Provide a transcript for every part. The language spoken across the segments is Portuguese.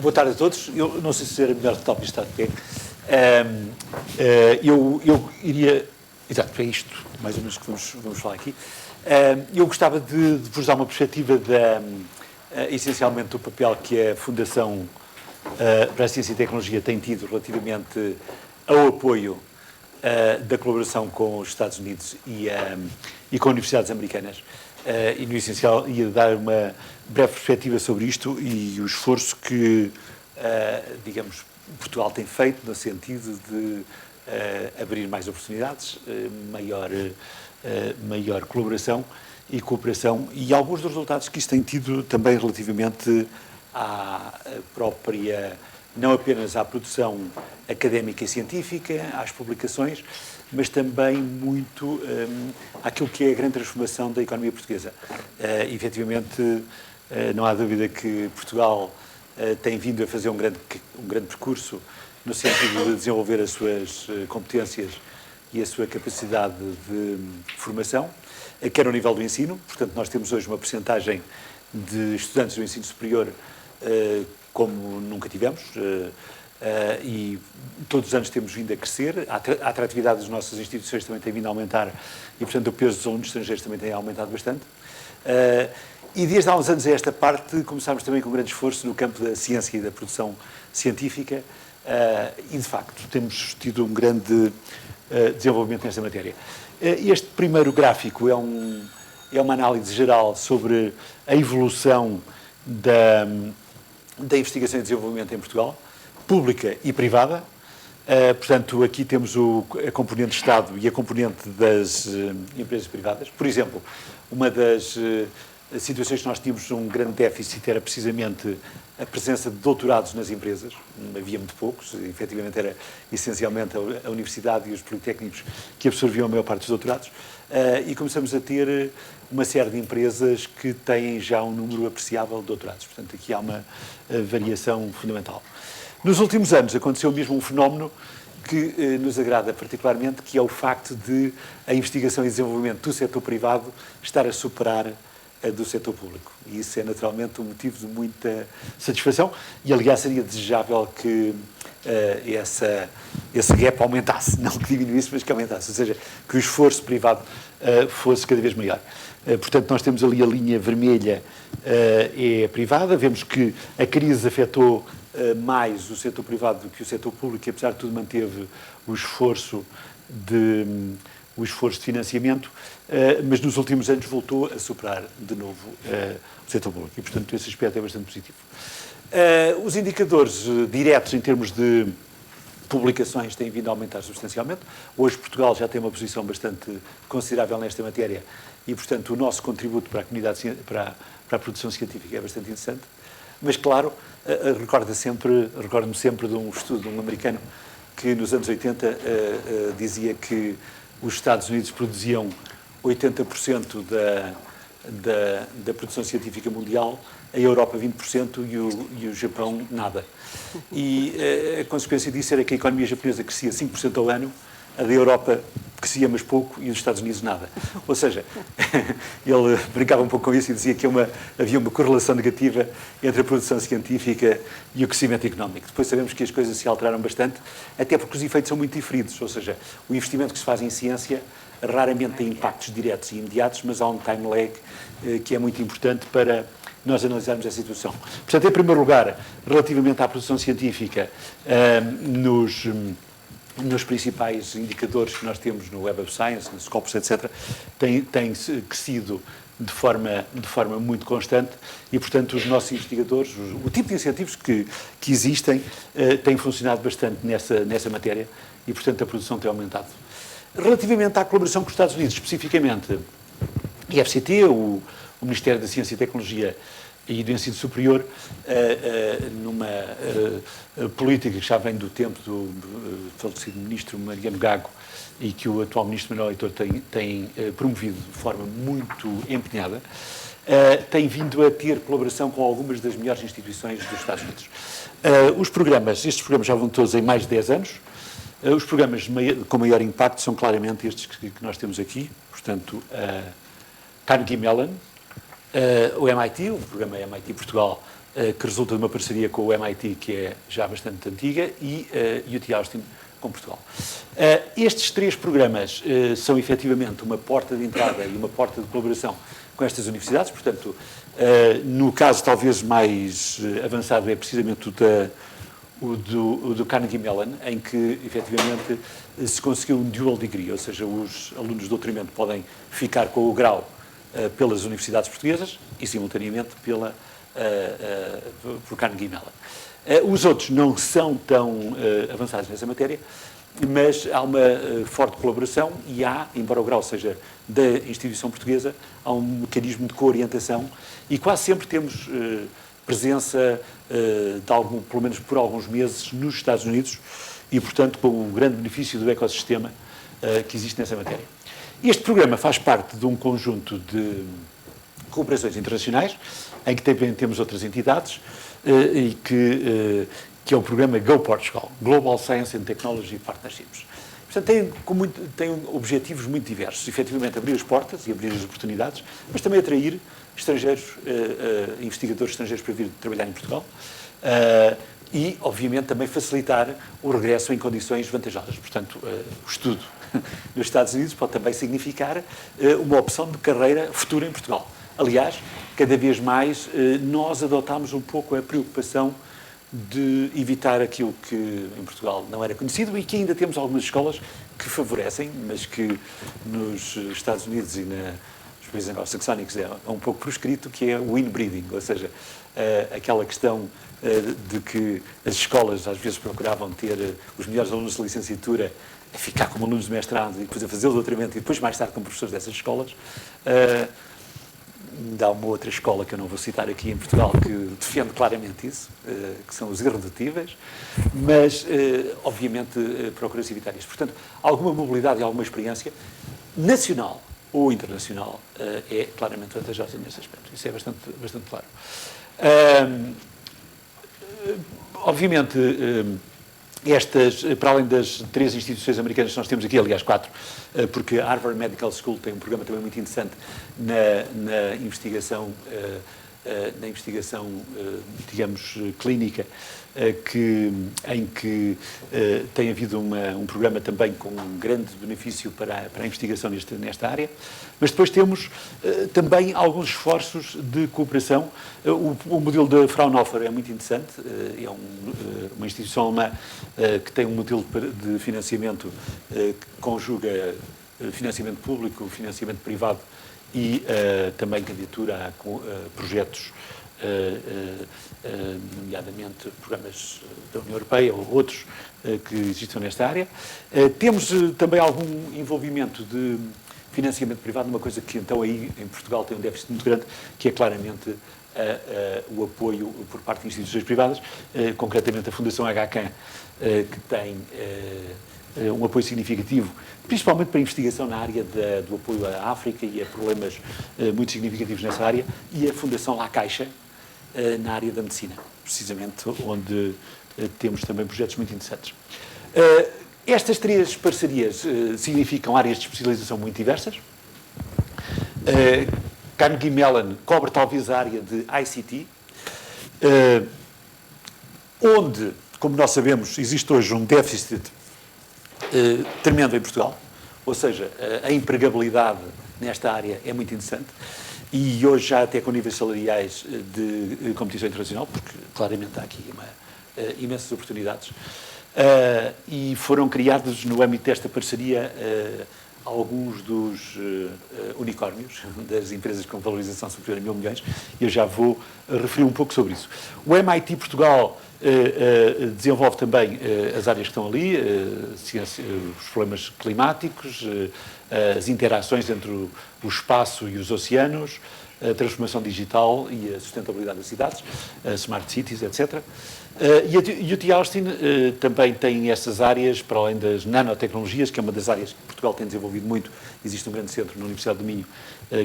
Boa tarde a todos. Eu não sei se era melhor que talvez estar de pé. Eu iria... Exato, é isto, mais ou menos, que vamos falar aqui. Eu gostava de vos dar uma perspectiva, essencialmente, do papel que a Fundação para a Ciência e Tecnologia tem tido relativamente ao apoio da colaboração com os Estados Unidos e com universidades americanas. E, no essencial, ia dar uma breve perspectiva sobre isto e o esforço que, digamos, Portugal tem feito no sentido de abrir mais oportunidades, maior colaboração e cooperação, e alguns dos resultados que isto tem tido também relativamente à própria, não apenas à produção académica e científica, às publicações, mas também muito àquilo que é a grande transformação da economia portuguesa. Efetivamente, não há dúvida que Portugal tem vindo a fazer um grande percurso no sentido de desenvolver as suas competências e a sua capacidade de formação, quer ao nível do ensino. Portanto, nós temos hoje uma percentagem de estudantes do ensino superior como nunca tivemos, e todos os anos temos vindo a crescer, a atratividade das nossas instituições também tem vindo a aumentar e, portanto, o peso dos alunos estrangeiros também tem aumentado bastante. E desde há uns anos a esta parte começámos também com um grande esforço no campo da ciência e da produção científica, e de facto temos tido um grande desenvolvimento nesta matéria. Este primeiro gráfico é uma análise geral sobre a evolução da investigação e desenvolvimento em Portugal, pública e privada. Portanto, aqui temos a componente Estado e a componente das empresas privadas. Por exemplo, uma das situações que nós tínhamos um grande déficit era precisamente a presença de doutorados nas empresas. Havia muito poucos, efetivamente era essencialmente a universidade e os politécnicos que absorviam a maior parte dos doutorados, e começamos a ter uma série de empresas que têm já um número apreciável de doutorados. Portanto, aqui há uma variação fundamental. Nos últimos anos aconteceu mesmo um fenómeno que nos agrada particularmente, que é o facto de a investigação e desenvolvimento do setor privado estar a superar a do setor público. E isso é naturalmente um motivo de muita satisfação e, aliás, seria desejável que esse gap aumentasse, não que diminuísse, mas que aumentasse, ou seja, que o esforço privado fosse cada vez maior. Portanto, nós temos ali a linha vermelha é privada, vemos que a crise afetou mais o setor privado do que o setor público, e apesar de tudo manteve o esforço de financiamento, mas nos últimos anos voltou a superar de novo o setor público e, portanto, esse aspecto é bastante positivo. Os indicadores diretos em termos de publicações têm vindo a aumentar substancialmente. Hoje Portugal já tem uma posição bastante considerável nesta matéria e, portanto, o nosso contributo para a comunidade, para a produção científica é bastante interessante. Mas, claro, recordo-me sempre de um estudo de um americano que nos anos 80 dizia que os Estados Unidos produziam 80% da produção científica mundial, a Europa 20% e o Japão nada. E a consequência disso era que a economia japonesa crescia 5% ao ano, a da Europa crescia mas pouco e os Estados Unidos nada. Ou seja, ele brincava um pouco com isso e dizia que havia uma correlação negativa entre a produção científica e o crescimento económico. Depois sabemos que as coisas se alteraram bastante, até porque os efeitos são muito diferidos, ou seja, o investimento que se faz em ciência raramente tem impactos diretos e imediatos, mas há um time lag que é muito importante para nós analisarmos a situação. Portanto, em primeiro lugar, relativamente à produção científica, nos principais indicadores que nós temos no Web of Science, no Scopus, etc., tem crescido de forma muito constante e, portanto, os nossos investigadores, o tipo de incentivos que existem, têm funcionado bastante nessa matéria e, portanto, a produção tem aumentado. Relativamente à colaboração com os Estados Unidos, especificamente, a IFCT, o Ministério da Ciência e Tecnologia e do Ensino Superior, numa política que já vem do tempo do falecido ministro Mariano Gago e que o atual ministro Manuel Leitor tem promovido de forma muito empenhada, tem vindo a ter colaboração com algumas das melhores instituições dos Estados Unidos. Estes programas já vão todos em mais de 10 anos. Os programas com maior impacto são claramente estes que nós temos aqui, portanto, Carnegie Mellon, o MIT, o programa MIT Portugal que resulta de uma parceria com o MIT, que é já bastante antiga, e UT Austin, com Portugal. Estes 3 programas são efetivamente uma porta de entrada e uma porta de colaboração com estas universidades, portanto, no caso talvez mais avançado é precisamente o do Carnegie Mellon, em que efetivamente se conseguiu um dual degree, ou seja, os alunos de doutoramento podem ficar com o grau pelas universidades portuguesas e simultaneamente por Carnegie Mellon. Os outros não são tão avançados nessa matéria, mas há uma forte colaboração e há, embora o grau seja da instituição portuguesa, há um mecanismo de coorientação e quase sempre temos presença, pelo menos por alguns meses, nos Estados Unidos e, portanto, com o grande benefício do ecossistema que existe nessa matéria. Este programa faz parte de um conjunto de cooperações internacionais, em que também temos outras entidades, e que é o programa Go Portugal, Global Science and Technology Partnerships. Portanto, tem objetivos muito diversos, efetivamente abrir as portas e abrir as oportunidades, mas também atrair estrangeiros, investigadores estrangeiros para vir trabalhar em Portugal e, obviamente, também facilitar o regresso em condições vantajosas. Portanto, o estudo nos Estados Unidos pode também significar uma opção de carreira futura em Portugal. Aliás, cada vez mais nós adotámos um pouco a preocupação de evitar aquilo que em Portugal não era conhecido e que ainda temos algumas escolas que favorecem, mas que nos Estados Unidos e nos países anglo-saxónicos é um pouco proscrito, que é o inbreeding, ou seja, aquela questão de que as escolas às vezes procuravam ter os melhores alunos de licenciatura a ficar como alunos de mestrado e depois a fazer o doutoramento e depois mais tarde como professores dessas escolas. Há uma outra escola que eu não vou citar aqui em Portugal que defende claramente isso, que são os irredutíveis, mas obviamente procura-se evitar isso. Portanto, alguma mobilidade e alguma experiência nacional ou internacional é claramente vantajosa nesse aspecto. Isso é bastante claro. Obviamente, para além das 3 instituições americanas que nós temos aqui, aliás 4, porque a Harvard Medical School tem um programa também muito interessante na investigação, digamos, clínica, em que tem havido um programa também com um grande benefício para a investigação nesta área. Mas depois temos também alguns esforços de cooperação. O modelo da Fraunhofer é muito interessante, é uma instituição alemã que tem um modelo de financiamento que conjuga financiamento público, financiamento privado e também candidatura a projetos, nomeadamente programas da União Europeia ou outros que existam nesta área. Temos também algum envolvimento de financiamento privado, numa coisa que então aí em Portugal tem um déficit muito grande, que é claramente o apoio por parte de instituições privadas, concretamente a Fundação HCAN, que tem um apoio significativo, principalmente para a investigação na área do apoio à África e a problemas muito significativos nessa área, e a Fundação La Caixa, na área da medicina, precisamente onde temos também projetos muito interessantes. Estas 3 parcerias significam áreas de especialização muito diversas. Carnegie Mellon cobre talvez a área de ICT, onde, como nós sabemos, existe hoje um déficit tremendo em Portugal, ou seja, a empregabilidade nesta área é muito interessante e hoje já até com níveis salariais de competição internacional, porque claramente há aqui imensas oportunidades, e foram criados no âmbito desta parceria alguns dos unicórnios, das empresas com valorização superior a 1.000 milhões, e eu já vou referir um pouco sobre isso. O MIT Portugal desenvolve também as áreas que estão ali, os problemas climáticos, as interações entre o espaço e os oceanos, a transformação digital e a sustentabilidade das cidades, smart cities, etc. E a UT Austin também tem essas áreas, para além das nanotecnologias, que é uma das áreas que Portugal tem desenvolvido muito. Existe um grande centro na Universidade do Minho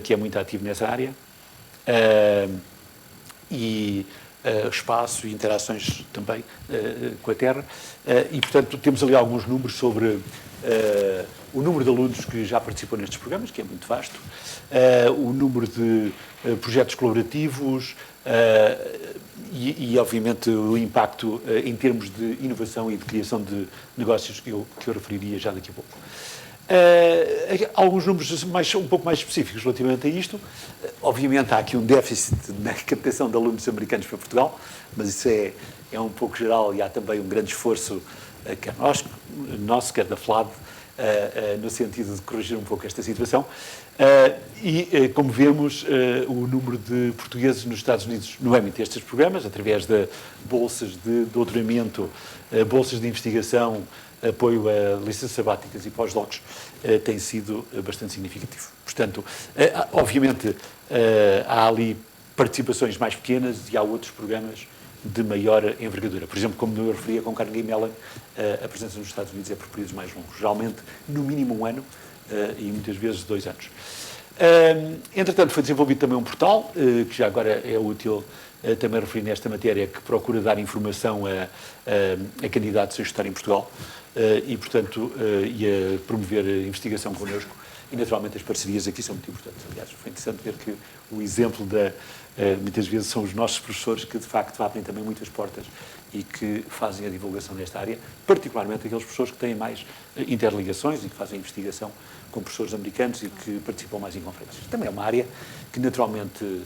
que é muito ativo nessa área. Espaço e interações também com a Terra. E, portanto, temos ali alguns números sobre o número de alunos que já participou nestes programas, que é muito vasto, o número de projetos colaborativos, obviamente, o impacto em termos de inovação e de criação de negócios que eu referiria já daqui a pouco. Alguns números um pouco mais específicos relativamente a isto. Obviamente há aqui um déficit na captação de alunos americanos para Portugal, mas isso é um pouco geral e há também um grande esforço, quer nosso, quer da FLAD, no sentido de corrigir um pouco esta situação. Como vemos, o número de portugueses nos Estados Unidos no âmbito destes programas, através de bolsas de doutoramento, bolsas de investigação, apoio a licenças sabáticas e pós-docs, tem sido bastante significativo. Portanto, obviamente, há ali participações mais pequenas e há outros programas de maior envergadura. Por exemplo, como eu referia com Carnegie Mellon, a presença nos Estados Unidos é por períodos mais longos, geralmente no mínimo 1 ano e muitas vezes 2 anos. Entretanto, foi desenvolvido também um portal, que já agora é útil também referir nesta matéria, que procura dar informação a candidatos a estudar em Portugal e, portanto, a promover a investigação connosco. E, naturalmente, as parcerias aqui são muito importantes. Aliás, foi interessante ver que o exemplo muitas vezes são os nossos professores que, de facto, abrem também muitas portas e que fazem a divulgação desta área, particularmente aqueles professores que têm mais interligações e que fazem investigação com professores americanos e que participam mais em conferências. Também é uma área que, naturalmente,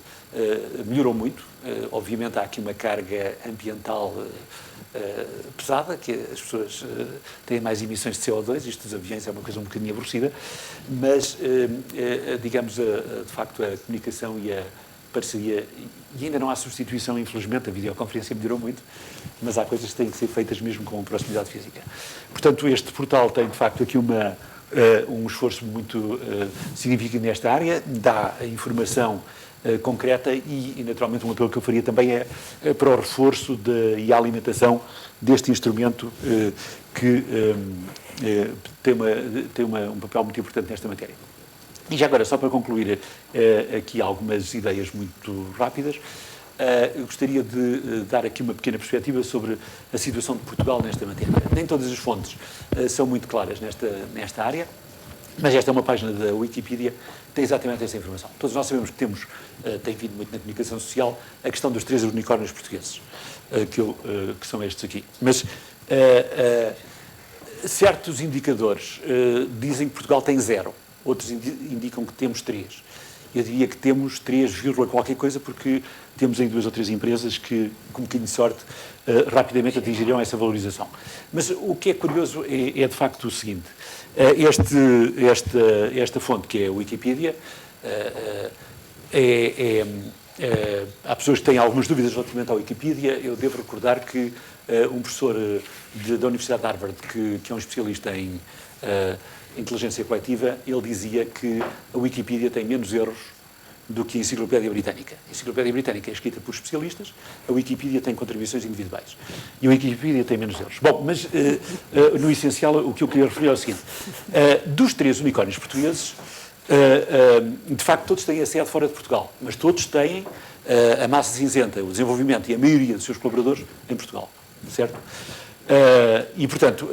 melhorou muito. Obviamente, há aqui uma carga ambiental pesada, que as pessoas têm mais emissões de CO2, isto dos aviões é uma coisa um bocadinho aborrecida, mas, digamos, de facto, a comunicação e a parceria, e ainda não há substituição, infelizmente, a videoconferência melhorou muito, mas há coisas que têm que ser feitas mesmo com proximidade física. Portanto, este portal tem, de facto, aqui um esforço muito significativo nesta área, dá a informação concreta e, naturalmente, um apelo que eu faria também é para o reforço e a alimentação deste instrumento que tem um papel muito importante nesta matéria. E já agora, só para concluir aqui algumas ideias muito rápidas, eu gostaria de dar aqui uma pequena perspectiva sobre a situação de Portugal nesta matéria. Nem todas as fontes são muito claras nesta área, mas esta é uma página da Wikipedia que tem exatamente essa informação. Todos nós sabemos que tem vindo muito na comunicação social, a questão dos 3 unicórnios portugueses, que são estes aqui. Mas certos indicadores dizem que Portugal tem 0, outros indicam que temos 3. Eu diria que temos 3, qualquer coisa, porque temos aí 2 ou 3 empresas que, com um bocadinho de sorte, rapidamente atingiriam essa valorização. Mas o que é curioso é de facto o seguinte. Esta fonte, que é a Wikipedia, há pessoas que têm algumas dúvidas relativamente à Wikipedia. Eu devo recordar que um professor da Universidade de Harvard, que é um especialista em inteligência coletiva, ele dizia que a Wikipedia tem menos erros do que a Enciclopédia Britânica. A Enciclopédia Britânica é escrita por especialistas, a Wikipedia tem contribuições individuais. E a Wikipedia tem menos erros. Bom, mas no essencial o que eu queria referir é o seguinte. Dos 3 unicórnios portugueses, de facto todos têm a sede fora de Portugal, mas todos têm a massa cinzenta, o desenvolvimento e a maioria dos seus colaboradores em Portugal, certo? E, portanto,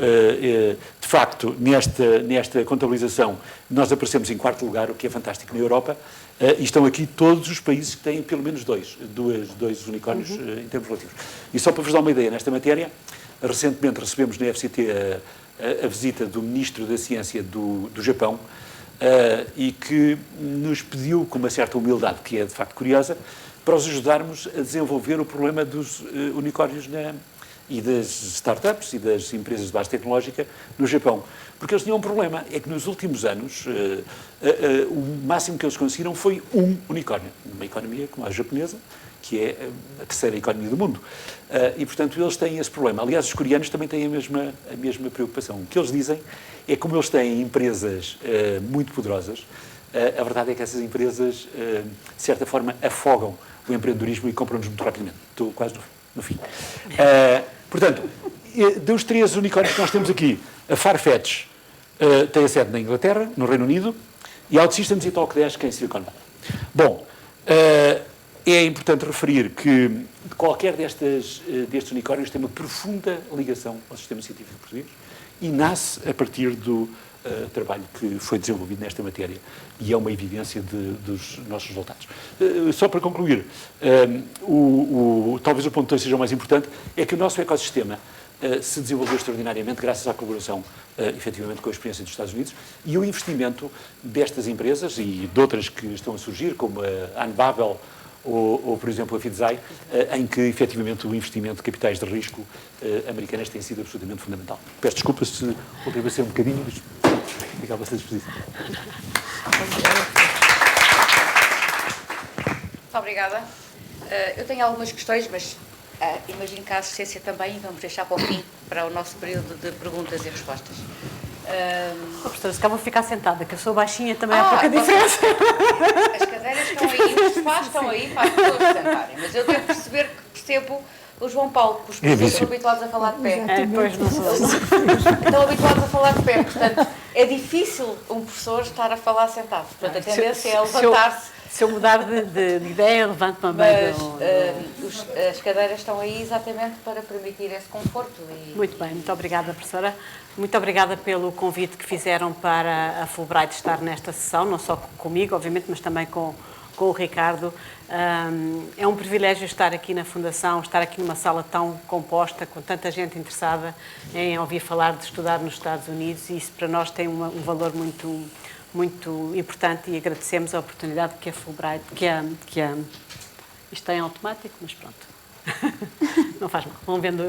de facto, nesta contabilização, nós aparecemos em 4º lugar, o que é fantástico na Europa, e estão aqui todos os países que têm pelo menos dois unicórnios em termos relativos. E só para vos dar uma ideia, nesta matéria, recentemente recebemos na FCT a visita do Ministro da Ciência do Japão, e que nos pediu, com uma certa humildade, que é de facto curiosa, para os ajudarmos a desenvolver o problema dos unicórnios e das startups e das empresas de base tecnológica no Japão. Porque eles tinham um problema, é que nos últimos anos o máximo que eles conseguiram foi um unicórnio, numa economia como a japonesa, que é a 3ª economia do mundo. E, portanto, eles têm esse problema. Aliás, os coreanos também têm a mesma preocupação. O que eles dizem é que, como eles têm empresas muito poderosas, a verdade é que essas empresas, de certa forma, afogam o empreendedorismo e compram-nos muito rapidamente. Estou quase no fim. Portanto, dos 3 unicórnios que nós temos aqui, a Farfetch tem a sede na Inglaterra, no Reino Unido, e a OutSystems e a Talkdesk em Silicon Valley. Bom, é importante referir que qualquer destes unicórnios tem uma profunda ligação ao sistema científico português e nasce a partir do trabalho que foi desenvolvido nesta matéria e é uma evidência dos nossos resultados. Só para concluir, talvez o ponto 2 seja o mais importante, é que o nosso ecossistema se desenvolveu extraordinariamente graças à colaboração, efetivamente, com a experiência dos Estados Unidos e o investimento destas empresas e de outras que estão a surgir, como a Anbabel ou, por exemplo, a Fidzai, em que, efetivamente, o investimento de capitais de risco americanas tem sido absolutamente fundamental. Peço desculpa se ultrapassei um bocadinho, mas fica à vossa disposição. Muito obrigada. Eu tenho algumas questões, mas imagino que a assistência também, vamos deixar para o fim, para o nosso período de perguntas e respostas. Professora, se cá vou ficar sentada, que eu sou baixinha, também há pouca diferença. As cadeiras estão aí, os sofás estão aí para as pessoas sentarem, mas eu devo perceber que percebo o João Paulo, porque os professores estão habituados a falar de pé. Pois não sou. Estão habituados a falar de pé, portanto, é difícil um professor estar a falar sentado. Portanto, a tendência é levantar-se. Se eu mudar de ideia, levanto-me Mas as cadeiras estão aí exatamente para permitir esse conforto. Muito bem, muito obrigada, professora. Muito obrigada pelo convite que fizeram para a Fulbright estar nesta sessão, não só comigo, obviamente, mas também com o Ricardo. É um privilégio estar aqui na Fundação, estar aqui numa sala tão composta, com tanta gente interessada em ouvir falar de estudar nos Estados Unidos, e isso para nós tem um valor muito importante, e agradecemos a oportunidade que a Fulbright, isto está em automático, mas pronto. Não faz mal, vão vendo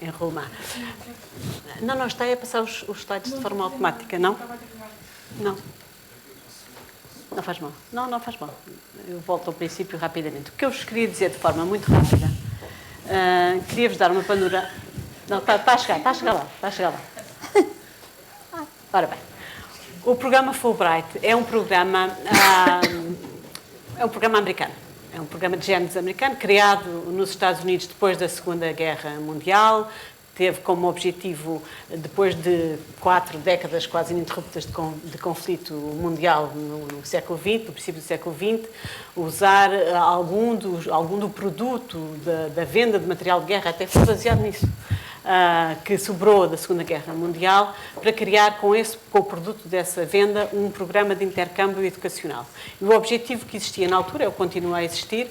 enrolmar. Não está a passar os slides de forma automática, não? Não. Não faz mal. Não faz mal. Eu volto ao princípio rapidamente. O que eu vos queria dizer de forma muito rápida, queria-vos dar uma panorama... Não, está a chegar lá. Ora bem, o programa Fulbright é um programa americano. É um programa de géneros americano, criado nos Estados Unidos depois da Segunda Guerra Mundial. Teve como objetivo, depois de 4 décadas quase ininterruptas de conflito mundial no século XX, no princípio do século XX, usar algum do produto da venda de material de guerra, até foi baseado nisso, que sobrou da Segunda Guerra Mundial, para criar com o produto dessa venda um programa de intercâmbio educacional. E o objetivo que existia na altura, ele continua a existir,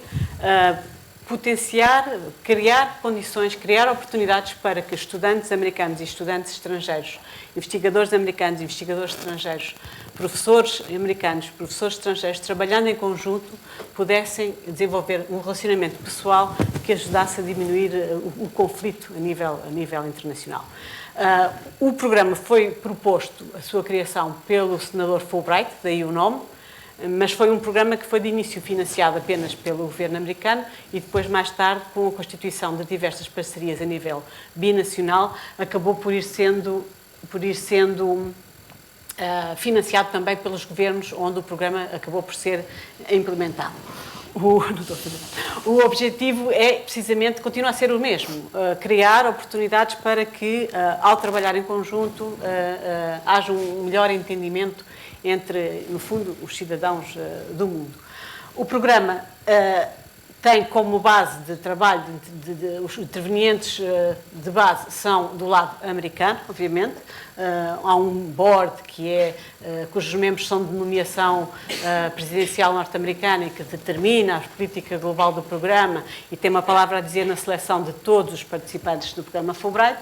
potenciar, criar condições, criar oportunidades para que estudantes americanos e estudantes estrangeiros, investigadores americanos e investigadores estrangeiros, professores americanos, professores estrangeiros, trabalhando em conjunto, pudessem desenvolver um relacionamento pessoal que ajudasse a diminuir o conflito a nível internacional. O programa foi proposto, a sua criação, pelo senador Fulbright, daí o nome, mas foi um programa que foi de início financiado apenas pelo governo americano e depois, mais tarde, com a constituição de diversas parcerias a nível binacional, acabou por ir sendo financiado também pelos governos onde o programa acabou por ser implementado. O objetivo é, precisamente, continua a ser o mesmo, criar oportunidades para que, ao trabalhar em conjunto, haja um melhor entendimento entre, no fundo, os cidadãos do mundo. O programa tem como base de trabalho, os intervenientes de base são do lado americano, obviamente. Há um board cujos membros são de nomeação presidencial norte-americana e que determina a política global do programa e tem uma palavra a dizer na seleção de todos os participantes do programa Fulbright.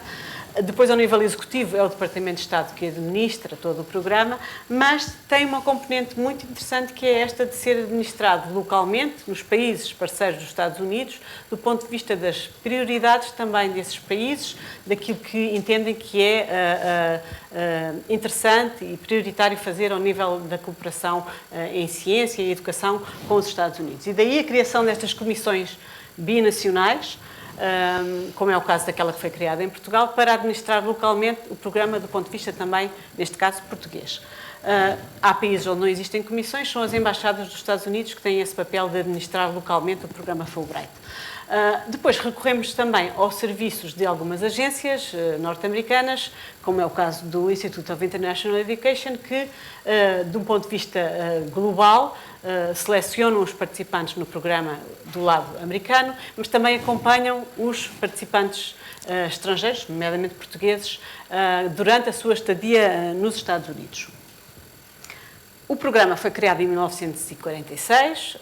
Depois, ao nível executivo, é o Departamento de Estado que administra todo o programa, mas tem uma componente muito interessante, que é esta de ser administrado localmente, nos países parceiros dos Estados Unidos, do ponto de vista das prioridades também desses países, daquilo que entendem que é interessante e prioritário fazer ao nível da cooperação em ciência e educação com os Estados Unidos. E daí a criação destas comissões binacionais, como é o caso daquela que foi criada em Portugal, para administrar localmente o programa do ponto de vista também, neste caso, português. Há países onde não existem comissões, são as embaixadas dos Estados Unidos que têm esse papel de administrar localmente o programa Fulbright. Depois recorremos também aos serviços de algumas agências norte-americanas, como é o caso do Institute of International Education, que, de um ponto de vista global, selecionam os participantes no programa do lado americano, mas também acompanham os participantes estrangeiros, nomeadamente portugueses, durante a sua estadia nos Estados Unidos. O programa foi criado em 1946,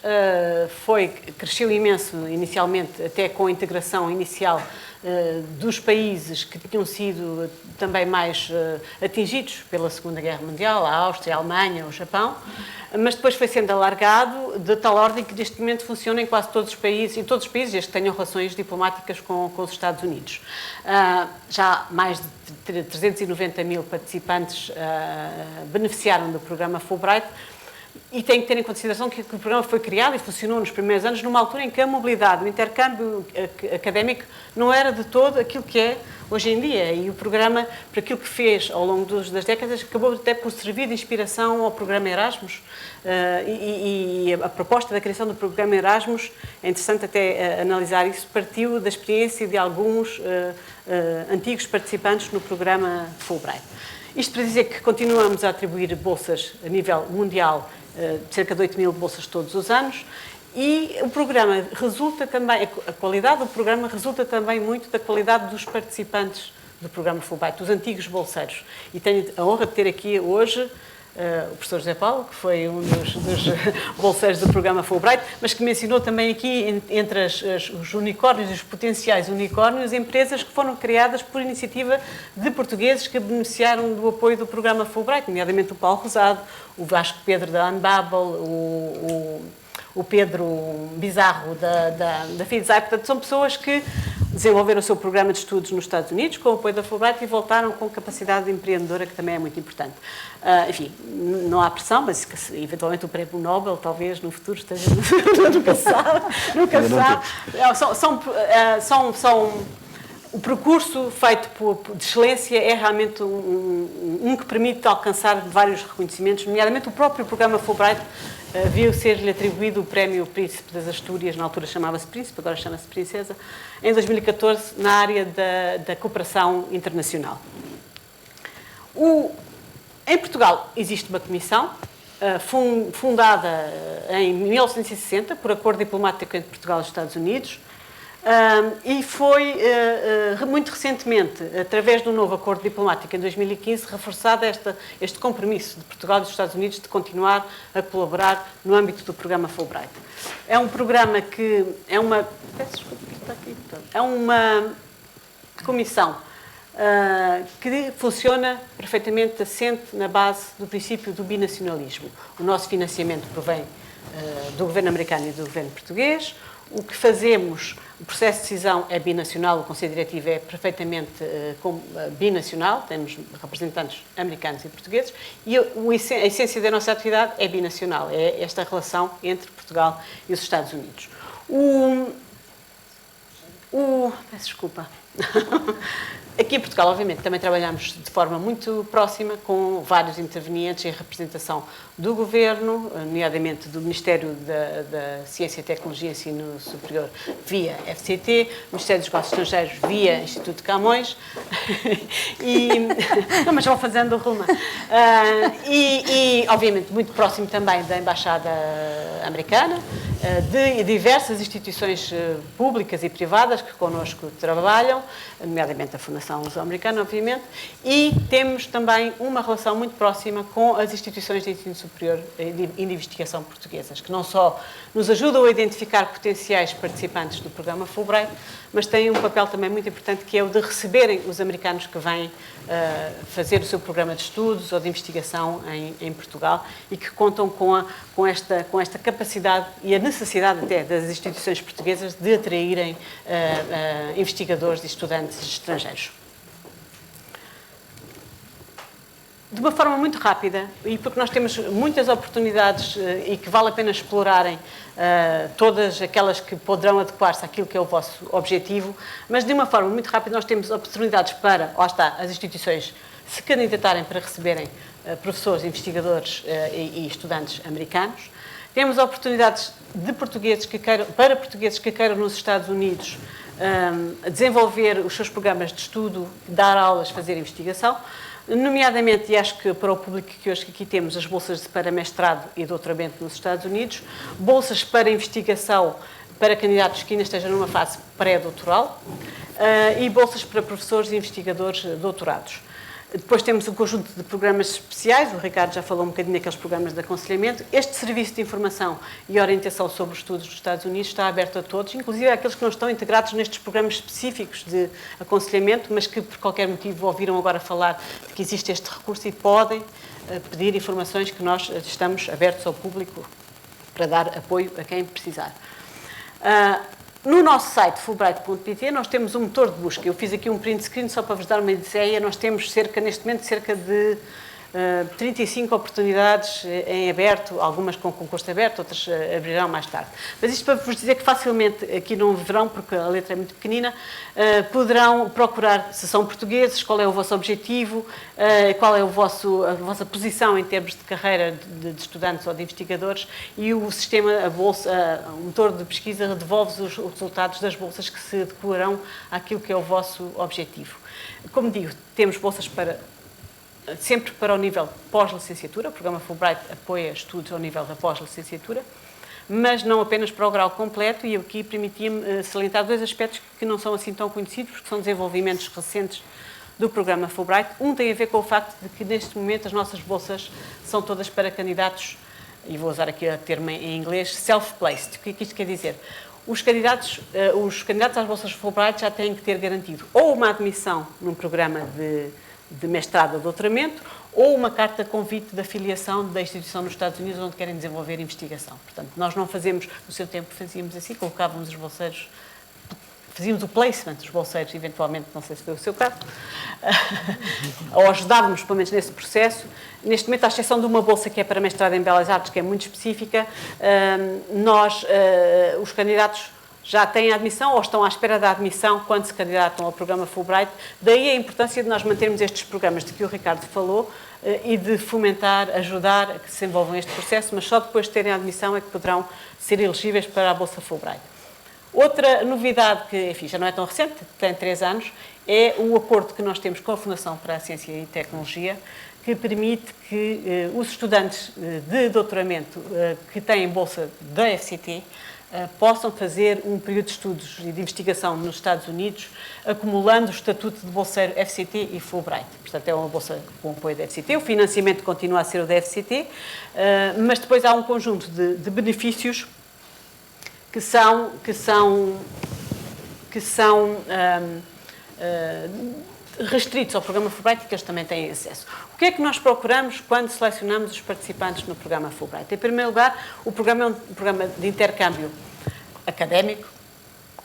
cresceu imenso inicialmente, até com a integração inicial dos países que tinham sido também mais atingidos pela Segunda Guerra Mundial, a Áustria, a Alemanha, o Japão, mas depois foi sendo alargado de tal ordem que neste momento funciona em quase todos os países, desde que tenham relações diplomáticas com os Estados Unidos. Já mais de 390 mil participantes beneficiaram do programa Fulbright, e tem que ter em consideração que o programa foi criado e funcionou nos primeiros anos numa altura em que a mobilidade, o intercâmbio académico não era de todo aquilo que é hoje em dia. E o programa, por aquilo que fez ao longo das décadas, acabou até por servir de inspiração ao programa Erasmus. E a proposta da criação do programa Erasmus, é interessante até analisar isso, partiu da experiência de alguns antigos participantes no programa Fulbright. Isto para dizer que continuamos a atribuir bolsas a nível mundial, cerca de 8 mil bolsas todos os anos, e o programa resulta também, a qualidade do programa resulta também muito da qualidade dos participantes do programa Fulbright, dos antigos bolseiros. E tenho a honra de ter aqui hoje o professor José Paulo, que foi um dos bolseiros do programa Fulbright, mas que mencionou também aqui, entre os unicórnios e os potenciais unicórnios, empresas que foram criadas por iniciativa de portugueses que beneficiaram do apoio do programa Fulbright, nomeadamente o Paulo Rosado, o Vasco Pedro da Unbubble, o Pedro Bizarro da FIDSAI. Portanto, são pessoas que desenvolveram o seu programa de estudos nos Estados Unidos com o apoio da Fulbright e voltaram com capacidade empreendedora, que também é muito importante. Enfim, não há pressão, mas eventualmente o prémio Nobel talvez no futuro esteja... nunca sabe. O percurso feito de excelência é realmente um que permite alcançar vários reconhecimentos, nomeadamente o próprio programa Fulbright viu ser-lhe atribuído o prémio Príncipe das Astúrias, na altura chamava-se Príncipe, agora chama-se Princesa, em 2014, na área da cooperação internacional. Em Portugal existe uma comissão, fundada em 1960, por acordo diplomático entre Portugal e os Estados Unidos, e foi, muito recentemente, através de um novo acordo diplomático em 2015, reforçado este compromisso de Portugal e dos Estados Unidos de continuar a colaborar no âmbito do programa Fulbright. É um programa que é uma... Peço desculpa, está aqui. É uma comissão que funciona perfeitamente assente na base do princípio do binacionalismo. O nosso financiamento provém do governo americano e do governo português. O que fazemos, o processo de decisão é binacional, o Conselho Diretivo é perfeitamente binacional, temos representantes americanos e portugueses, e a essência da nossa atividade é binacional, é esta relação entre Portugal e os Estados Unidos. Peço desculpa. Aqui em Portugal, obviamente, também trabalhamos de forma muito próxima com vários intervenientes em representação do Governo, nomeadamente do Ministério da Ciência, Tecnologia e Ensino Superior via FCT, Ministério dos Negócios Estrangeiros via Instituto de Camões, não, mas vão fazendo ruma. Obviamente, muito próximo também da Embaixada Americana, de diversas instituições públicas e privadas que connosco trabalham, nomeadamente a Fundação Luso-Americana, obviamente, e temos também uma relação muito próxima com as instituições de ensino superior e de investigação portuguesas, que não só nos ajudam a identificar potenciais participantes do programa Fulbright, mas têm um papel também muito importante, que é o de receberem os americanos que vêm fazer o seu programa de estudos ou de investigação em Portugal e que contam com esta capacidade e a necessidade até das instituições portuguesas de atraírem investigadores e estudantes estrangeiros. De uma forma muito rápida, e porque nós temos muitas oportunidades e que vale a pena explorarem todas aquelas que poderão adequar-se àquilo que é o vosso objetivo, mas de uma forma muito rápida nós temos oportunidades para, lá está, as instituições se candidatarem para receberem professores, investigadores e estudantes americanos. Temos oportunidades para portugueses que queiram nos Estados Unidos desenvolver os seus programas de estudo, dar aulas, fazer investigação. nomeadamente, e acho que para o público que hoje aqui temos, as bolsas para mestrado e doutoramento nos Estados Unidos, bolsas para investigação para candidatos que ainda estejam numa fase pré-doutoral e bolsas para professores e investigadores doutorados. Depois temos um conjunto de programas especiais, o Ricardo já falou um bocadinho daqueles programas de aconselhamento. Este serviço de informação e orientação sobre os estudos dos Estados Unidos está aberto a todos, inclusive àqueles que não estão integrados nestes programas específicos de aconselhamento, mas que por qualquer motivo ouviram agora falar de que existe este recurso e podem pedir informações que nós estamos abertos ao público para dar apoio a quem precisar. No nosso site, fulbright.pt, nós temos um motor de busca. Eu fiz aqui um print screen só para vos dar uma ideia. Nós temos neste momento, cerca de 35 oportunidades em aberto, algumas com concurso aberto, outras abrirão mais tarde. Mas isto para vos dizer que facilmente, aqui não verão, porque a letra é muito pequenina, poderão procurar se são portugueses, qual é o vosso objetivo, qual é a vossa posição em termos de carreira de estudantes ou de investigadores, e o sistema, a bolsa, o motor de pesquisa devolve-vos os resultados das bolsas que se adequarão àquilo que é o vosso objetivo. Como digo, temos bolsas sempre para o nível pós-licenciatura. O programa Fulbright apoia estudos ao nível da pós-licenciatura, mas não apenas para o grau completo, e aqui permitia-me salientar dois aspectos que não são assim tão conhecidos, porque são desenvolvimentos recentes do programa Fulbright. Um tem a ver com o facto de que, neste momento, as nossas bolsas são todas para candidatos, e vou usar aqui o termo em inglês, self-placed. O que é que isto quer dizer? Os candidatos às bolsas Fulbright já têm que ter garantido ou uma admissão num programa de mestrado ou doutoramento, ou uma carta de convite de afiliação da instituição nos Estados Unidos onde querem desenvolver investigação. Portanto, nós não fazemos, no seu tempo fazíamos assim, colocávamos os bolseiros, fazíamos o placement dos bolseiros, eventualmente, não sei se foi o seu caso, ou ajudávamos, pelo menos, nesse processo. Neste momento, à exceção de uma bolsa que é para mestrado em Belas Artes, que é muito específica, os candidatos já têm a admissão ou estão à espera da admissão quando se candidatam ao programa Fulbright. Daí a importância de nós mantermos estes programas de que o Ricardo falou e de fomentar, ajudar a que se envolvam neste processo, mas só depois de terem a admissão é que poderão ser elegíveis para a bolsa Fulbright. Outra novidade que, enfim, já não é tão recente, tem 3 anos, é o acordo que nós temos com a Fundação para a Ciência e Tecnologia, que permite que os estudantes de doutoramento que têm bolsa da FCT possam fazer um período de estudos e de investigação nos Estados Unidos, acumulando o estatuto de bolseiro FCT e Fulbright. Portanto, é uma bolsa com apoio da FCT, o financiamento continua a ser o da FCT, mas depois há um conjunto de benefícios que são restritos ao programa Fulbright e que eles também têm acesso. O que é que nós procuramos quando selecionamos os participantes no programa Fulbright? Em primeiro lugar, o programa é um programa de intercâmbio académico,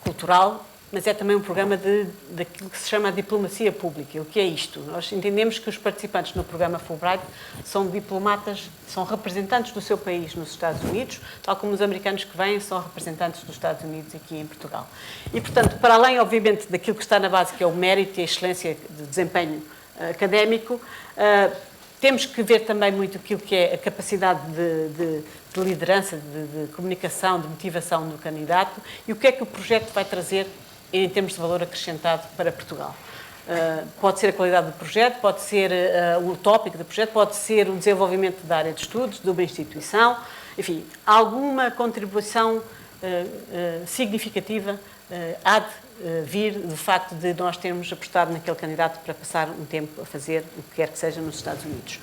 cultural, mas é também um programa daquilo que se chama a diplomacia pública. O que é isto? Nós entendemos que os participantes no programa Fulbright são diplomatas, são representantes do seu país nos Estados Unidos, tal como os americanos que vêm são representantes dos Estados Unidos aqui em Portugal. E, portanto, para além, obviamente, daquilo que está na base, que é o mérito e a excelência de desempenho académico, temos que ver também muito aquilo que é a capacidade de liderança, de comunicação, de motivação do candidato e o que é que o projeto vai trazer em termos de valor acrescentado para Portugal. Pode ser a qualidade do projeto, pode ser o tópico do projeto, pode ser o desenvolvimento da área de estudos, de uma instituição, enfim, alguma contribuição significativa há de vir do facto de nós termos apostado naquele candidato para passar um tempo a fazer o que quer que seja nos Estados Unidos.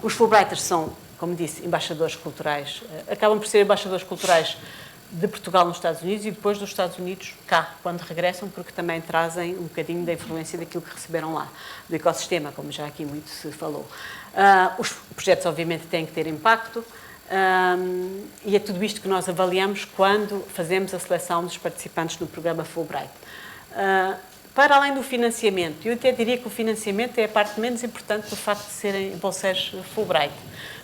Os Fulbrighters são, como disse, embaixadores culturais, acabam por ser embaixadores culturais de Portugal nos Estados Unidos e depois dos Estados Unidos cá, quando regressam, porque também trazem um bocadinho da influência daquilo que receberam lá, do ecossistema, como já aqui muito se falou. Os projetos, obviamente, têm que ter impacto e é tudo isto que nós avaliamos quando fazemos a seleção dos participantes no programa Fulbright. Para além do financiamento, eu até diria que o financiamento é a parte menos importante do facto de serem bolseiros Fulbright.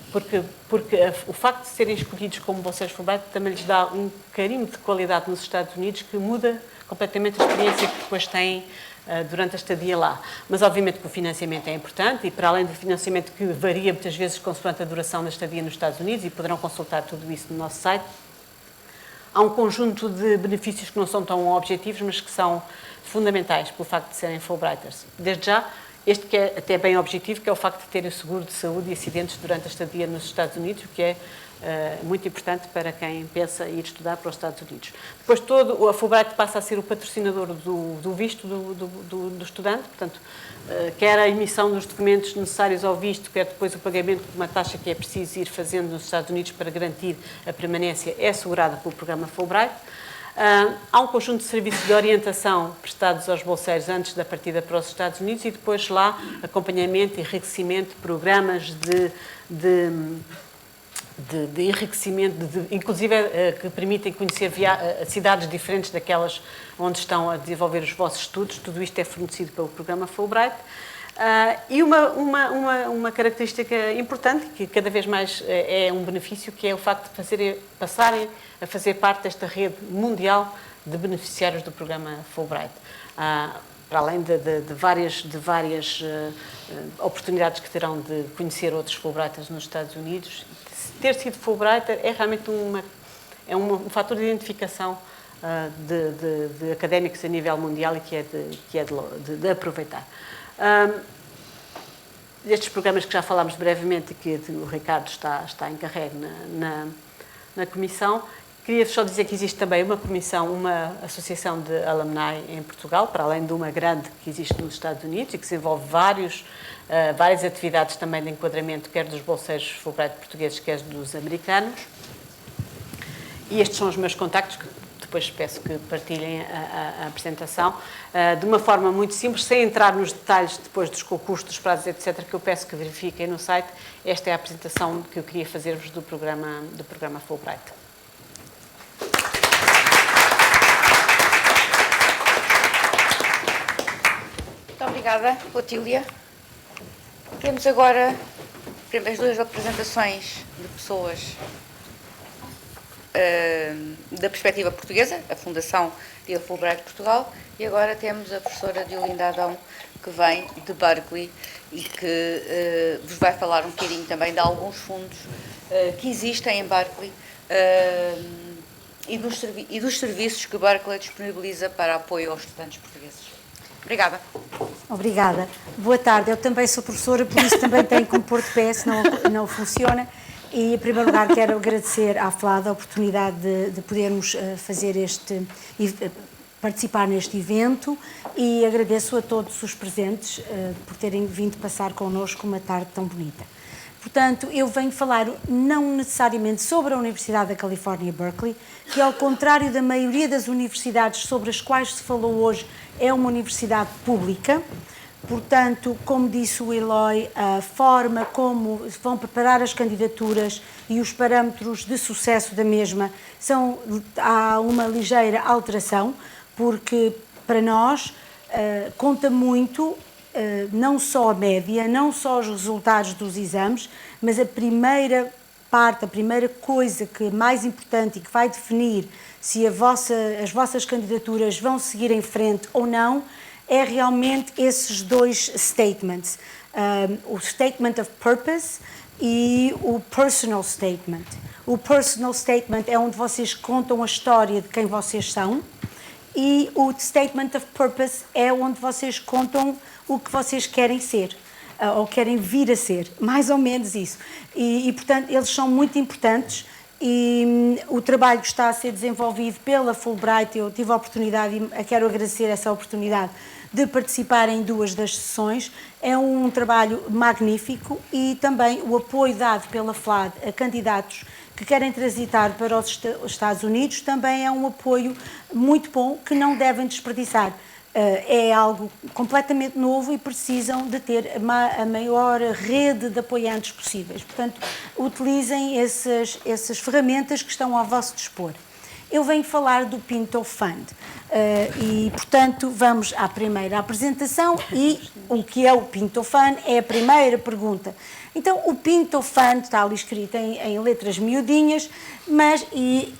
Porque o facto de serem escolhidos como bolseiros Fulbright também lhes dá um carinho de qualidade nos Estados Unidos que muda completamente a experiência que depois têm durante a estadia lá. Mas, obviamente, que o financiamento é importante e, para além do financiamento que varia muitas vezes consoante a duração da estadia nos Estados Unidos, e poderão consultar tudo isso no nosso site, há um conjunto de benefícios que não são tão objetivos, mas que são fundamentais pelo facto de serem Fulbrighters. Desde já, Este que é até bem objetivo, que é o facto de ter o seguro de saúde e acidentes durante a estadia nos Estados Unidos, o que é muito importante para quem pensa ir estudar para os Estados Unidos. Depois a Fulbright passa a ser o patrocinador do visto do estudante, portanto, quer a emissão dos documentos necessários ao visto, quer depois o pagamento de uma taxa que é preciso ir fazendo nos Estados Unidos para garantir a permanência, é assegurada pelo programa Fulbright. Há um conjunto de serviços de orientação prestados aos bolseiros antes da partida para os Estados Unidos e depois lá acompanhamento, enriquecimento, programas de enriquecimento, inclusive que permitem conhecer cidades diferentes daquelas onde estão a desenvolver os vossos estudos. Tudo isto é fornecido pelo programa Fulbright. E uma característica importante, que cada vez mais é um benefício, que é o facto de passarem a fazer parte desta rede mundial de beneficiários do programa Fulbright. Para além de várias oportunidades que terão de conhecer outros Fulbrighters nos Estados Unidos, ter sido Fulbrighter é realmente um fator de identificação de académicos a nível mundial e que é de aproveitar. Estes programas que já falámos brevemente e que o Ricardo está encarregue na Comissão, queria só dizer que existe também uma comissão, uma associação de alumni em Portugal, para além de uma grande que existe nos Estados Unidos e que desenvolve várias atividades também de enquadramento, quer dos bolseiros Fulbright portugueses, quer dos americanos. E estes são os meus contactos, que depois peço que partilhem a apresentação, de uma forma muito simples, sem entrar nos detalhes depois dos concursos, dos prazos, etc., que eu peço que verifiquem no site. Esta é a apresentação que eu queria fazer-vos do programa Fulbright. Muito obrigada, Otília. Temos agora as duas apresentações de pessoas da perspectiva portuguesa, a Fundação e a Fulbright Portugal, e agora temos a professora Diolinda Adão, que vem de Berkeley e que vos vai falar um bocadinho também de alguns fundos que existem em Berkeley e dos serviços que Berkeley disponibiliza para apoio aos estudantes portugueses. Obrigada. Obrigada. Boa tarde. Eu também sou professora, por isso também tenho que me pôr de pé, senão não funciona. E, em primeiro lugar, quero agradecer à FLAD a oportunidade de podermos participar neste evento e agradeço a todos os presentes por terem vindo passar connosco uma tarde tão bonita. Portanto, eu venho falar não necessariamente sobre a Universidade da Califórnia, Berkeley, que, ao contrário da maioria das universidades sobre as quais se falou hoje, é uma universidade pública. Portanto, como disse o Eloy, a forma como vão preparar as candidaturas e os parâmetros de sucesso da mesma há uma ligeira alteração, porque para nós conta muito não só a média, não só os resultados dos exames, mas a primeira parte, a primeira coisa que é mais importante e que vai definir se as vossas candidaturas vão seguir em frente ou não, é realmente esses dois statements, o Statement of Purpose e o Personal Statement. O Personal Statement é onde vocês contam a história de quem vocês são e o Statement of Purpose é onde vocês contam o que vocês querem ser ou querem vir a ser, mais ou menos isso. E portanto, eles são muito importantes e o trabalho que está a ser desenvolvido pela Fulbright, eu tive a oportunidade e quero agradecer essa oportunidade de participar em duas das sessões, é um trabalho magnífico e também o apoio dado pela FLAD a candidatos que querem transitar para os Estados Unidos também é um apoio muito bom que não devem desperdiçar. É algo completamente novo e precisam de ter a maior rede de apoiantes possíveis. Portanto, utilizem essas ferramentas que estão ao vosso dispor. Eu venho falar do Pinto Fund e, portanto, vamos à primeira apresentação e o que é o Pinto Fund é a primeira pergunta. Então, o Pinto Fund está ali escrito em letras miudinhas, e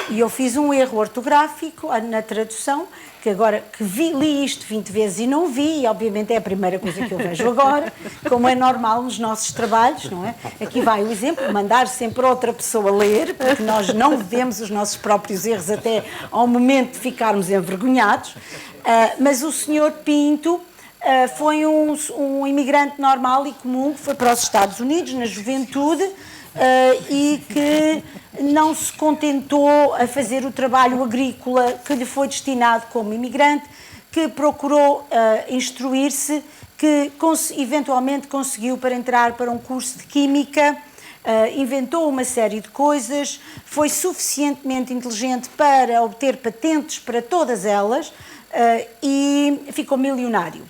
eu fiz um erro ortográfico na tradução, que agora que li isto 20 vezes e não vi, e obviamente é a primeira coisa que eu vejo agora, como é normal nos nossos trabalhos, não é? Aqui vai o exemplo, mandar sempre outra pessoa ler, porque nós não vemos os nossos próprios erros até ao momento de ficarmos envergonhados, mas o Sr. Pinto foi um imigrante normal e comum que foi para os Estados Unidos na juventude e que não se contentou a fazer o trabalho agrícola que lhe foi destinado como imigrante, que procurou instruir-se, que eventualmente conseguiu para entrar para um curso de Química, inventou uma série de coisas, foi suficientemente inteligente para obter patentes para todas elas e ficou milionário.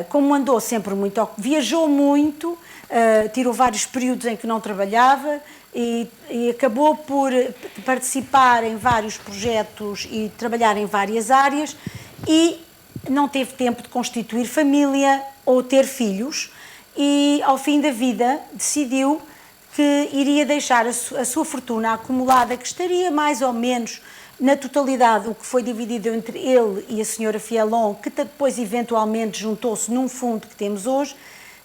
Como andou sempre muito, viajou muito, tirou vários períodos em que não trabalhava e acabou por participar em vários projetos e trabalhar em várias áreas e não teve tempo de constituir família ou ter filhos e ao fim da vida decidiu que iria deixar a sua fortuna acumulada, que estaria mais ou menos na totalidade, o que foi dividido entre ele e a senhora Fialon, que depois eventualmente juntou-se num fundo que temos hoje,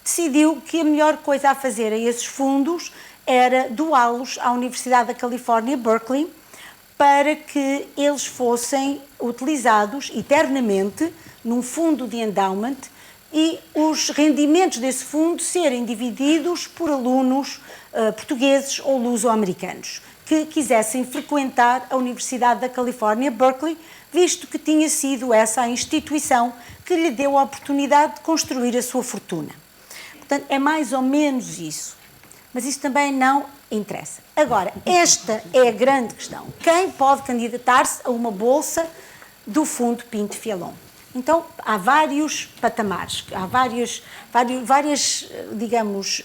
decidiu que a melhor coisa a fazer a esses fundos era doá-los à Universidade da Califórnia, Berkeley, para que eles fossem utilizados eternamente num fundo de endowment e os rendimentos desse fundo serem divididos por alunos portugueses ou luso-americanos que quisessem frequentar a Universidade da Califórnia, Berkeley, visto que tinha sido essa a instituição que lhe deu a oportunidade de construir a sua fortuna. Portanto, é mais ou menos isso. Mas isso também não interessa. Agora, esta é a grande questão. Quem pode candidatar-se a uma bolsa do Fundo Pinto Fialon? Então, há vários patamares, há várias digamos,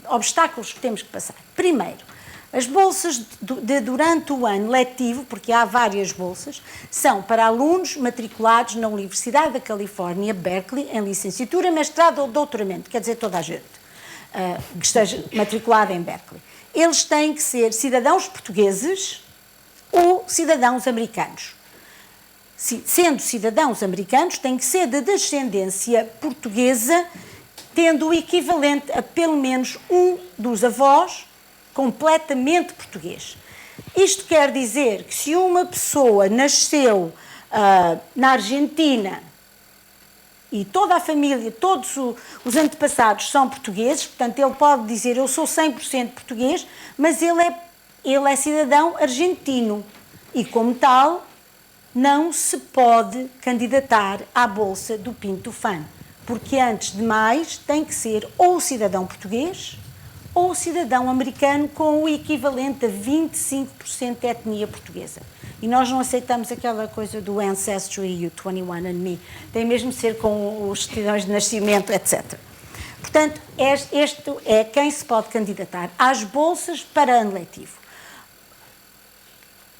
obstáculos que temos que passar. Primeiro, as bolsas durante o ano letivo, porque há várias bolsas, são para alunos matriculados na Universidade da Califórnia, Berkeley, em licenciatura, mestrado ou doutoramento, quer dizer, toda a gente que esteja matriculada em Berkeley. Eles têm que ser cidadãos portugueses ou cidadãos americanos. Sendo cidadãos americanos, têm que ser de descendência portuguesa, tendo o equivalente a pelo menos um dos avós completamente português. Isto quer dizer que se uma pessoa nasceu na Argentina e toda a família, todos os antepassados são portugueses, portanto ele pode dizer eu sou 100% português, mas ele é cidadão argentino e como tal não se pode candidatar à Bolsa do Pinto Fan, porque antes de mais tem que ser ou cidadão português ou cidadão americano com o equivalente a 25% de etnia portuguesa. E nós não aceitamos aquela coisa do Ancestry e o 21andMe. Tem mesmo de ser com os certidões de nascimento, etc. Portanto, este é quem se pode candidatar às bolsas para ano letivo.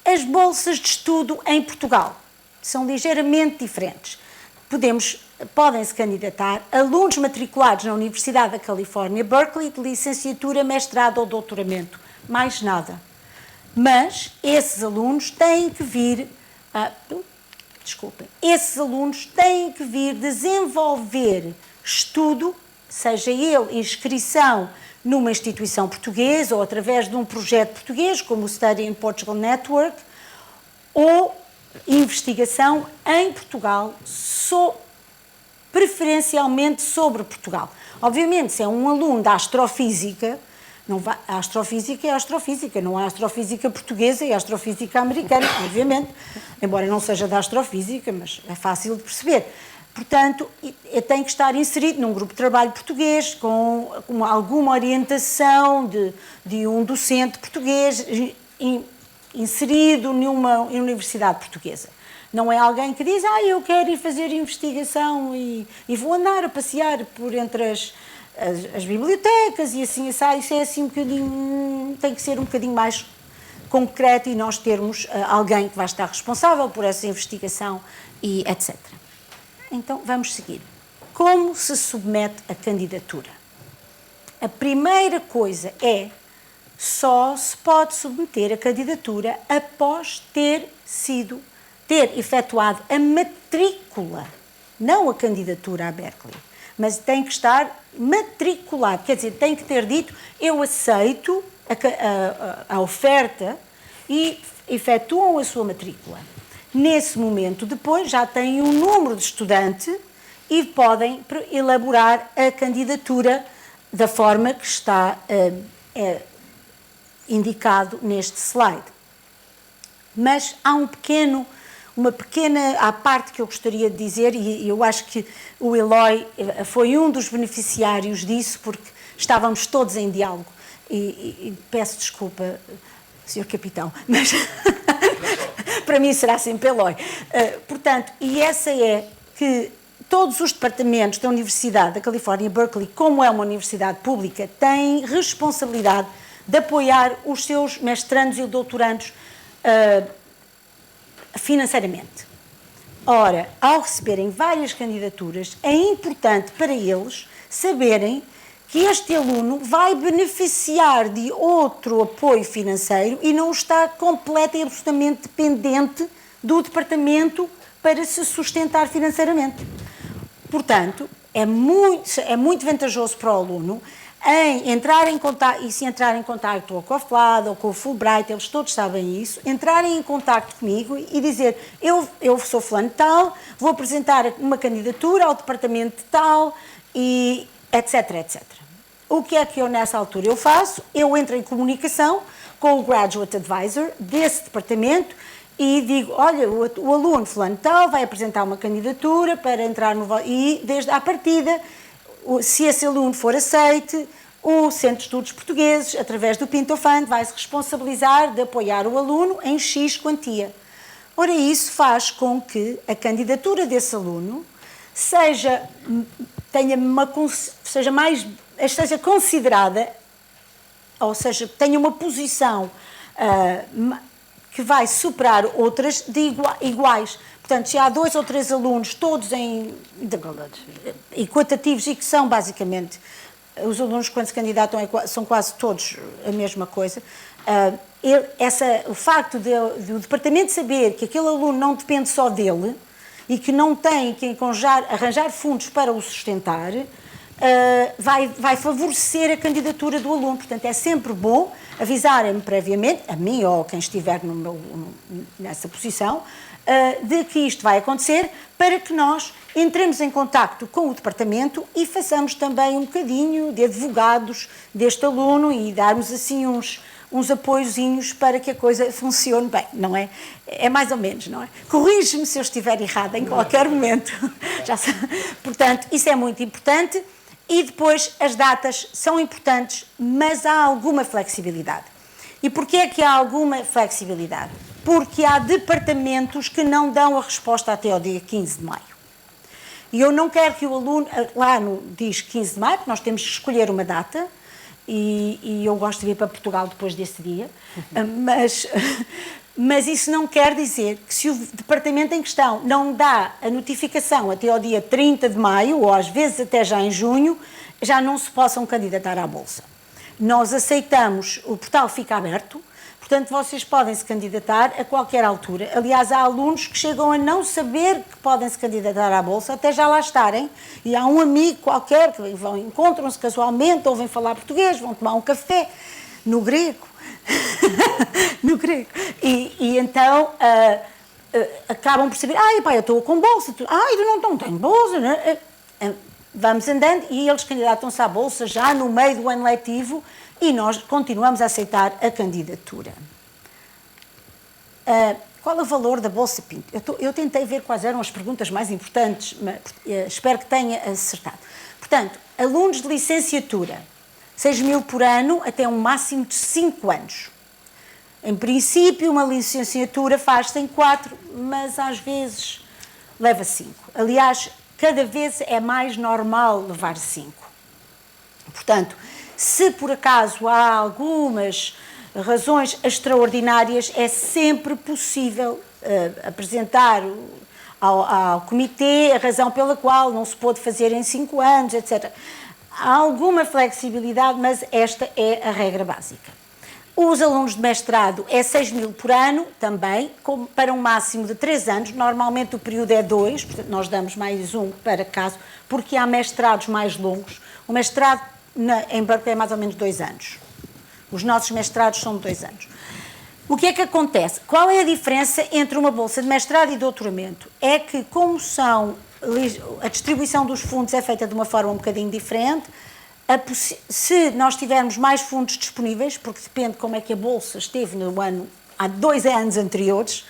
As bolsas de estudo em Portugal são ligeiramente diferentes. Podem-se candidatar alunos matriculados na Universidade da Califórnia, Berkeley, de licenciatura, mestrado ou doutoramento. Mais nada. Mas esses alunos têm que vir... Esses alunos têm que vir desenvolver estudo, seja ele inscrição numa instituição portuguesa ou através de um projeto português, como o Study in Portugal Network, ou investigação em Portugal, preferencialmente sobre Portugal. Obviamente, se é um aluno da astrofísica, a astrofísica é a astrofísica, não há astrofísica portuguesa e a astrofísica americana, obviamente, embora não seja da astrofísica, mas é fácil de perceber. Portanto, tem que estar inserido num grupo de trabalho português, com alguma orientação de um docente português, inserido numa universidade portuguesa. Não é alguém que diz, eu quero ir fazer investigação e vou andar a passear por entre as bibliotecas e assim, isso é assim um bocadinho, tem que ser um bocadinho mais concreto e nós termos alguém que vai estar responsável por essa investigação e etc. Então, vamos seguir. Como se submete a candidatura? A primeira coisa só se pode submeter a candidatura após ter efetuado a matrícula, não a candidatura à Berkeley, mas tem que estar matriculado, quer dizer, tem que ter dito, eu aceito a oferta e efetuam a sua matrícula. Nesse momento, depois, já tem um número de estudante e podem elaborar a candidatura da forma que está indicado neste slide. Mas há uma pequena à parte que eu gostaria de dizer, e eu acho que o Eloy foi um dos beneficiários disso, porque estávamos todos em diálogo, e peço desculpa, Sr. Capitão, mas para mim será sempre Eloy. Portanto, e essa é que todos os departamentos da Universidade da Califórnia, Berkeley, como é uma universidade pública, têm responsabilidade de apoiar os seus mestrandos e doutorandos financeiramente. Ora, ao receberem várias candidaturas, é importante para eles saberem que este aluno vai beneficiar de outro apoio financeiro e não está completo e absolutamente dependente do departamento para se sustentar financeiramente. Portanto, é muito vantajoso para o aluno em entrar em contato, e se entrar em contato ou com a FLAD ou com o Fulbright, eles todos sabem isso, entrarem em contato comigo e dizer, eu sou fulano tal, vou apresentar uma candidatura ao departamento tal, e etc, etc. O que é que eu nessa altura eu faço? Eu entro em comunicação com o Graduate Advisor desse departamento e digo, olha, o aluno fulano tal vai apresentar uma candidatura para entrar no... E desde à partida, se esse aluno for aceite, o Centro de Estudos Portugueses, através do Pinto Fund, vai se responsabilizar de apoiar o aluno em X quantia. Ora, isso faz com que a candidatura desse aluno seja considerada, ou seja, tenha uma posição que vai superar outras de iguais. Portanto, se há 2 ou 3 alunos, todos equitativos e que são basicamente, os alunos quando se candidatam são quase todos a mesma coisa, o facto de o departamento saber que aquele aluno não depende só dele e que não tem que arranjar fundos para o sustentar, vai favorecer a candidatura do aluno. Portanto, é sempre bom avisarem-me previamente, a mim ou a quem estiver nessa posição, de que isto vai acontecer, para que nós entremos em contacto com o departamento e façamos também um bocadinho de advogados deste aluno e darmos assim uns apoiozinhos para que a coisa funcione bem, não é? É mais ou menos, não é? Corrige-me se eu estiver errada em qualquer momento. Portanto, isso é muito importante. E depois as datas são importantes, mas há alguma flexibilidade. E porquê é que há alguma flexibilidade? Porque há departamentos que não dão a resposta até ao dia 15 de maio. E eu não quero que o aluno, lá diz 15 de maio, porque nós temos que escolher uma data, e eu gosto de vir para Portugal depois desse dia, mas isso não quer dizer que se o departamento em questão não dá a notificação até ao dia 30 de maio, ou às vezes até já em junho, já não se possam candidatar à Bolsa. Nós aceitamos, o portal fica aberto, portanto vocês podem se candidatar a qualquer altura. Aliás, há alunos que chegam a não saber que podem se candidatar à Bolsa até já lá estarem, e há um amigo qualquer que encontram-se casualmente, ouvem falar português, vão tomar um café no grego, e então acabam por saber, pá, eu estou com bolsa, eu não tenho bolsa, né? Vamos andando e eles candidatam-se à bolsa já no meio do ano letivo e nós continuamos a aceitar a candidatura. Qual é o valor da Bolsa Pinto? Eu tentei ver quais eram as perguntas mais importantes, mas espero que tenha acertado. Portanto, alunos de licenciatura, 6.000 por ano até um máximo de 5 anos. Em princípio, uma licenciatura faz-se em 4, mas às vezes leva 5. Aliás, cada vez é mais normal levar 5. Portanto, se por acaso há algumas razões extraordinárias, é sempre possível apresentar ao comitê a razão pela qual não se pôde fazer em 5 anos, etc. Há alguma flexibilidade, mas esta é a regra básica. Os alunos de mestrado é 6.000 por ano, também, para um máximo de 3 anos. Normalmente o período é 2, portanto nós damos mais um para caso, porque há mestrados mais longos. O mestrado em Berkeley é mais ou menos 2 anos. Os nossos mestrados são de 2 anos. O que é que acontece? Qual é a diferença entre uma bolsa de mestrado e doutoramento? É que, como a distribuição dos fundos é feita de uma forma um bocadinho diferente, se nós tivermos mais fundos disponíveis, porque depende como é que a bolsa esteve há 2 anos anteriores,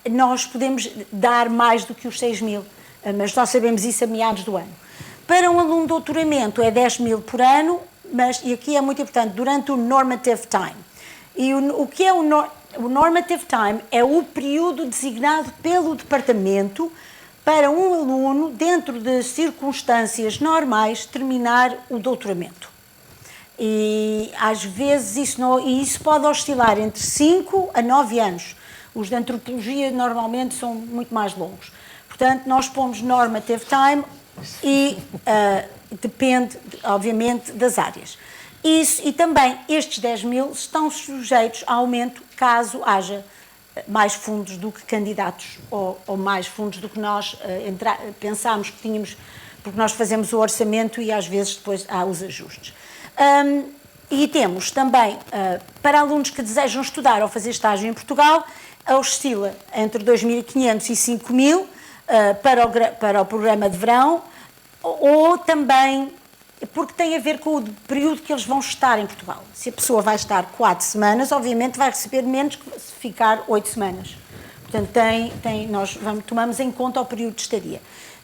nós podemos dar mais do que os 6 mil, mas só sabemos isso a meados do ano. Para um aluno de doutoramento é 10 mil por ano, e aqui é muito importante, durante o normative time. E o que é o normative time? É o período designado pelo departamento para um aluno, dentro de circunstâncias normais, terminar o doutoramento. E às vezes isso pode oscilar entre 5 a 9 anos. Os de antropologia normalmente são muito mais longos. Portanto, nós pomos normative time e depende, obviamente, das áreas. E também estes 10 mil estão sujeitos a aumento caso haja mais fundos do que candidatos ou mais fundos do que nós pensámos que tínhamos, porque nós fazemos o orçamento e às vezes depois há os ajustes. E temos também, para alunos que desejam estudar ou fazer estágio em Portugal, oscila entre 2.500 e 5.000 para o programa de verão, ou também, porque tem a ver com o período que eles vão estar em Portugal. Se a pessoa vai estar 4 semanas, obviamente vai receber menos que se ficar 8 semanas. Portanto, nós tomamos em conta o período de estadia.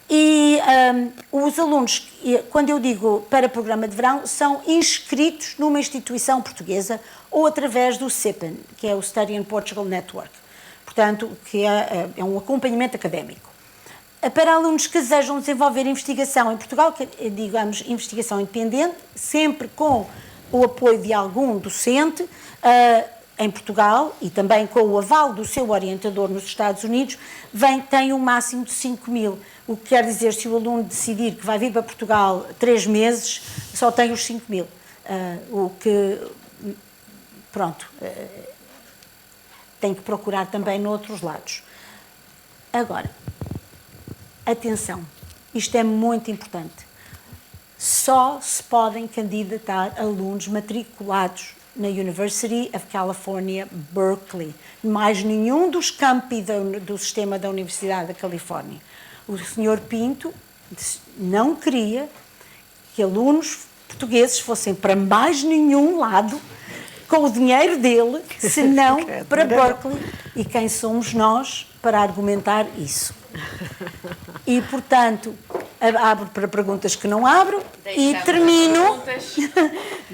E os alunos, quando eu digo para programa de verão, são inscritos numa instituição portuguesa ou através do CIPN, que é o Study in Portugal Network. Portanto, que é um acompanhamento académico. Para alunos que desejam desenvolver investigação em Portugal, digamos, investigação independente, sempre com o apoio de algum docente em Portugal e também com o aval do seu orientador nos Estados Unidos, tem um máximo de 5 mil. O que quer dizer, se o aluno decidir que vai vir para Portugal 3 meses, só tem os 5 mil. Tem que procurar também noutros lados. Agora, atenção, isto é muito importante. Só se podem candidatar alunos matriculados na University of California, Berkeley. Mais nenhum dos campi do sistema da Universidade da Califórnia. O Sr. Pinto não queria que alunos portugueses fossem para mais nenhum lado com o dinheiro dele, senão para Berkeley. E quem somos nós para argumentar isso? E, portanto, abro para perguntas que não abro e termino